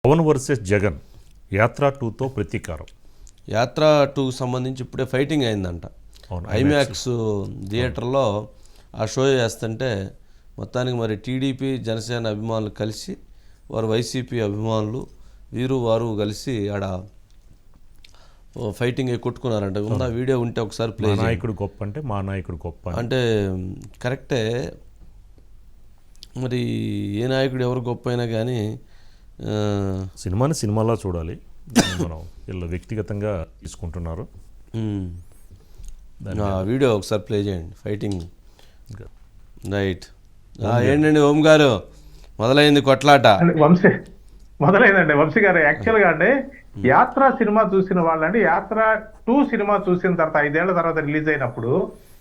Pawan versus Jagan యాత్ర 2తో ప్రతీకారం. యాత్ర 2కి సంబంధించి ఇప్పుడే ఫైటింగ్ అయిందంట. అవును, ఐమాక్స్ థియేటర్లో ఆ షో చేస్తుంటే మొత్తానికి మరి టీడీపీ జనసేన అభిమానులు కలిసి వారు వైసీపీ అభిమానులు వారు కలిసి ఆడ ఫైటింగ్ కొట్టుకున్నారంట. ఉన్న వీడియో ఉంటే ఒకసారి ప్లే. నాయకుడు గొప్ప అంటే మా నాయకుడు గొప్ప అంటే కరెక్టే. మరి ఏ నాయకుడు ఎవరు గొప్ప అయినా కానీ సినిమాని సినిమాలా చూడాలి. మనం వీళ్ళు వ్యక్తిగతంగా తీసుకుంటున్నారు. వీడియో ఒకసారి ప్లే చేయండి. Fighting right. ఏంటండి ఓం గారు, మొదలైంది కొట్లాట. వంశీ మొదలైందండి. వంశీ గారు యాక్చువల్గా అండి యాత్ర సినిమా చూసిన వాళ్ళండి యాత్ర 2 సినిమా చూసిన తర్వాత 5 ఏళ్ల తర్వాత రిలీజ్ అయినప్పుడు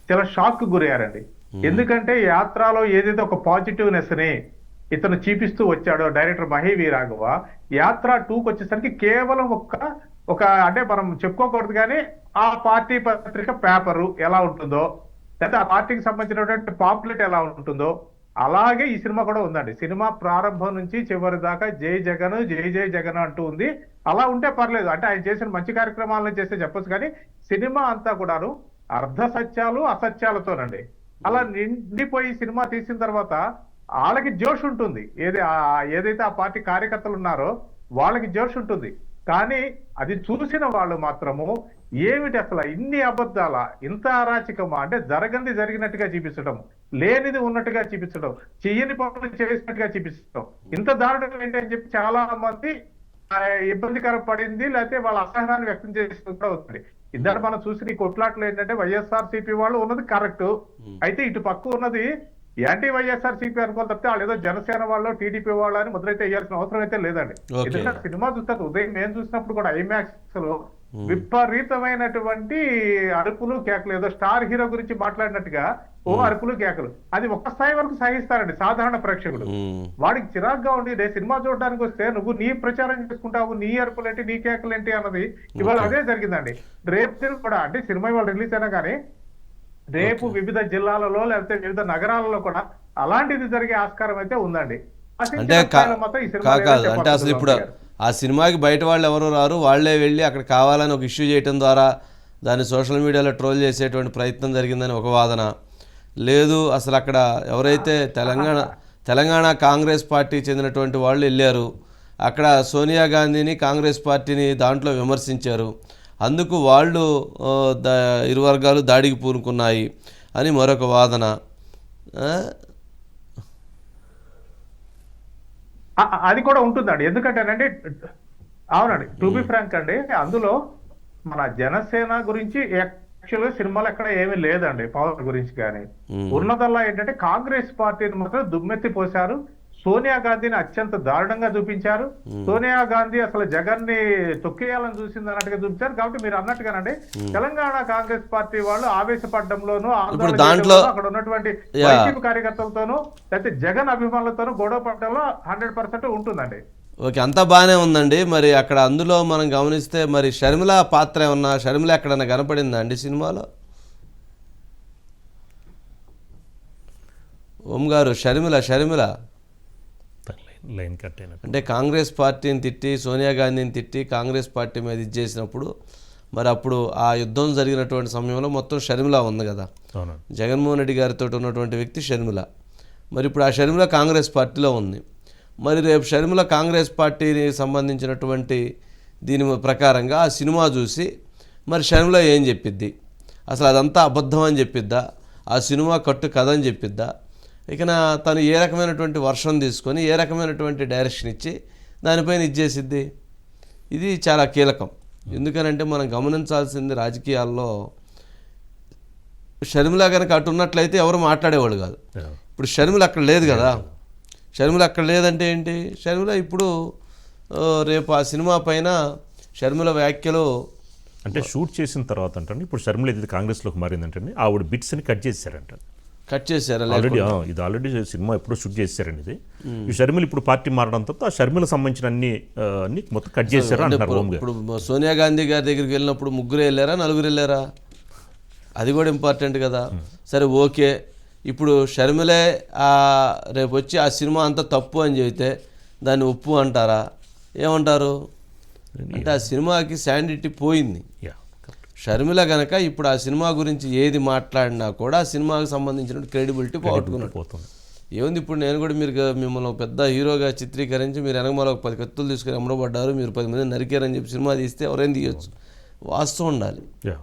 చాలా షాక్ గురయ్యారండి. ఎందుకంటే యాత్రలో ఏదైతే ఒక పాజిటివ్నెస్ ని ఇతను చూపిస్తూ వచ్చాడో డైరెక్టర్ మహి వి రాఘవ, యాత్ర 2కి వచ్చేసరికి కేవలం ఒక అంటే మనం చెప్పుకోకూడదు కానీ ఆ పార్టీ పత్రిక పేపరు ఎలా ఉంటుందో లేదా ఆ పార్టీకి సంబంధించినటువంటి పాంప్లెట్ ఎలా ఉంటుందో అలాగే ఈ సినిమా కూడా ఉందండి. సినిమా ప్రారంభం నుంచి చివరి దాకా జై జగన్ జై జై జగన్ అంటూ ఉంది. అలా ఉంటే పర్లేదు, అంటే ఆయన చేసిన మంచి కార్యక్రమాలను చేస్తే చెప్పొచ్చు, కానీ సినిమా అంతా కూడాను అర్ధ సత్యాలు అసత్యాలతోనండి. అలా నిండిపోయి సినిమా తీసిన తర్వాత వాళ్ళకి జోష్ ఉంటుంది, ఏదైతే ఆ పార్టీ కార్యకర్తలు ఉన్నారో వాళ్ళకి జోష్ ఉంటుంది. కానీ అది చూసిన వాళ్ళు మాత్రము ఏమిటి అసలు ఇన్ని అబద్ధాల, ఇంత అరాచకమా, అంటే జరగంది జరిగినట్టుగా చూపించడం, లేనిది ఉన్నట్టుగా చూపించడం, చెయ్యని పనులు చేసినట్టుగా చూపించడం, ఇంత దారుణం ఏంటి అని చెప్పి చాలా మంది ఇబ్బందికరం పడింది, లేకపోతే వాళ్ళ అసహనాన్ని వ్యక్తం చేసిన కూడా అవుతుంది. ఇద్దరు మనం చూసిన ఈ కొట్లాట్లు ఏంటంటే వైఎస్ఆర్సీపీ వాళ్ళు ఉన్నది కరెక్ట్, అయితే ఇటు పక్క ఉన్నది యాంటీ వైఎస్ఆర్సీపీ అనుకోవాలి తప్పితే వాళ్ళు ఏదో జనసేన వాళ్ళు టీడీపీ వాళ్ళు అని ముద్రైతే వేయాల్సిన అవసరం అయితే లేదండి. ఎందుకంటే సినిమా చూస్తారు, ఉదయం మేము చూసినప్పుడు కూడా ఐమాక్స్ లో విపరీతమైనటువంటి అరుపులు కేకలు, ఏదో స్టార్ హీరో గురించి మాట్లాడినట్టుగా అరుపులు కేకలు, అది ఒక్క స్థాయి వరకు సహిస్తారండి సాధారణ ప్రేక్షకుడు. వాడికి చిరాగ్గా ఉండి రే సినిమా చూడడానికి వస్తే నువ్వు నీ ప్రచారం చేసుకుంటావు, నీ అరుపులేంటి నీ కేకలేంటి అన్నది ఇవాళ అదే జరిగిందండి. రేపు కూడా అంటే సినిమా ఇవాళ రిలీజ్ అయినా కానీ రేపు వివిధ జిల్లాలలో లేకపోతే వివిధ నగరాలలో కూడా అలాంటిది జరిగే ఆస్కారం అయితే ఉందండి. అంటే అంటే అసలు ఇప్పుడు ఆ సినిమాకి బయట వాళ్ళు ఎవరు రారు, వాళ్లే వెళ్ళి అక్కడ కావాలని ఒక ఇష్యూ చేయడం ద్వారా దాన్ని సోషల్ మీడియాలో ట్రోల్ చేసేటువంటి ప్రయత్నం జరిగిందని ఒక వాదన లేదు. అసలు అక్కడ ఎవరైతే తెలంగాణ కాంగ్రెస్ పార్టీ చెందినటువంటి వాళ్ళు వెళ్ళారు, అక్కడ సోనియా గాంధీని కాంగ్రెస్ పార్టీని దాంట్లో విమర్శించారు, అందుకు వాళ్ళు ఇరు వర్గాలు దాడికి పూనుకున్నాయి అని మరొక వాదన. అది కూడా ఉంటుందండి. ఎందుకంటేనండి అవునండి, టు బి ఫ్రాంక్ అండి, అందులో మన జనసేన గురించి యాక్చువల్గా సినిమాలో ఎక్కడ ఏమీ లేదండి. పవన్ గురించి కానీ ఉన్నదల్లా ఏంటంటే కాంగ్రెస్ పార్టీని మాత్రం దుమ్మెత్తి పోశారు, సోనియా గాంధీని అత్యంత దారుణంగా చూపించారు, సోనియా గాంధీ అసలు జగన్ ని తొక్కేయాలని చూసింది అన్నట్టుగా చూపించారు. కాబట్టి మీరు అన్నట్టుగానండి తెలంగాణ కాంగ్రెస్ పార్టీ వాళ్ళు ఆవేశపడడంలోనూ అక్కడ ఉన్నటువంటి వైసీపీ కార్యకర్తలతోనూ లేకపోతే జగన్ అభిమానులతోనూ గొడవ పడడంలో 100% ఉంటుందండి. ఓకే, అంతా బాగానే ఉందండి. మరి అక్కడ అందులో మనం గమనిస్తే మరి షర్మిల పాత్ర ఏమన్నా, షర్మిల ఎక్కడన్నా కనపడిందా అండి సినిమాలో? ఓం గారు, షర్మిల లైన్ కట్ అంటే కాంగ్రెస్ పార్టీని తిట్టి సోనియా గాంధీని తిట్టి కాంగ్రెస్ పార్టీ మీద ఇది చేసినప్పుడు మరి అప్పుడు ఆ యుద్ధం జరిగినటువంటి సమయంలో మొత్తం షర్మిల ఉంది కదా, జగన్మోహన్ రెడ్డి గారితో ఉన్నటువంటి వ్యక్తి షర్మిల. మరి ఇప్పుడు ఆ షర్మిల కాంగ్రెస్ పార్టీలో ఉంది. మరి రేపు షర్మిల కాంగ్రెస్ పార్టీని సంబంధించినటువంటి దీని ప్రకారంగా ఆ సినిమా చూసి మరి షర్మిల ఏం చెప్పిద్ది, అసలు అదంతా అబద్ధం అని చెప్పిద్దా, ఆ సినిమా కట్టు కథ అని చెప్పిద్దా, ఇక తను ఏ రకమైనటువంటి వర్షం తీసుకొని ఏ రకమైనటువంటి డైరెక్షన్ ఇచ్చి దానిపైన ఇచ్చేసిద్ది, ఇది చాలా కీలకం. ఎందుకనంటే మనం గమనించాల్సింది రాజకీయాల్లో షర్మిల కనుక అటు ఉన్నట్లయితే ఎవరు మాట్లాడేవాళ్ళు కాదు. ఇప్పుడు షర్మిల అక్కడ లేదు కదా, షర్మిల అక్కడ లేదంటే ఏంటి, షర్మిల ఇప్పుడు రేపు ఆ సినిమా పైన షర్మిల వ్యాఖ్యలు అంటే షూట్ చేసిన తర్వాత అంటే ఇప్పుడు షర్మిల ఏదైతే కాంగ్రెస్లోకి మారిందంటే ఆవిడ బిట్స్ని కట్ చేశారంట. కట్ చేశారు ఆల్రెడీ సినిమా ఎప్పుడో షూట్ చేశారండి. ఇది ఈ షర్మిల ఇప్పుడు పార్టీ మారడంతో ఆ షర్మిల సంబంధించిన అన్ని మొత్తం కట్ చేశారు అంటారు. ఇప్పుడు సోనియా గాంధీ గారి దగ్గరికి వెళ్ళినప్పుడు 3 వెళ్ళారా 4 వెళ్ళారా, అది కూడా ఇంపార్టెంట్ కదా. సరే ఓకే, ఇప్పుడు షర్మిలే రేపు వచ్చి ఆ సినిమా అంతా తప్పు అని చెబితే దాన్ని ఉప్పు అంటారా, ఏమంటారు అంటే ఆ సినిమాకి శాండిటీ పోయింది. యా షర్మిల గనక ఇప్పుడు ఆ సినిమా గురించి ఏది మాట్లాడినా కూడా ఆ సినిమాకి సంబంధించిన క్రెడిబిలిటీ పోగొట్టుకున్నట్టు పోతుంది. ఏముంది. ఇప్పుడు నేను కూడా మిమ్మల్ని ఒక పెద్ద హీరోగా చిత్రీకరించి మీరు వెనకమాల ఒక 10 కత్తులు తీసుకొని అమ్మడబడ్డారు, మీరు 10 మంది నరికారని చెప్పి సినిమా తీస్తే ఎవరైనా తీయొచ్చు. వాస్తవం ఉండాలి. యా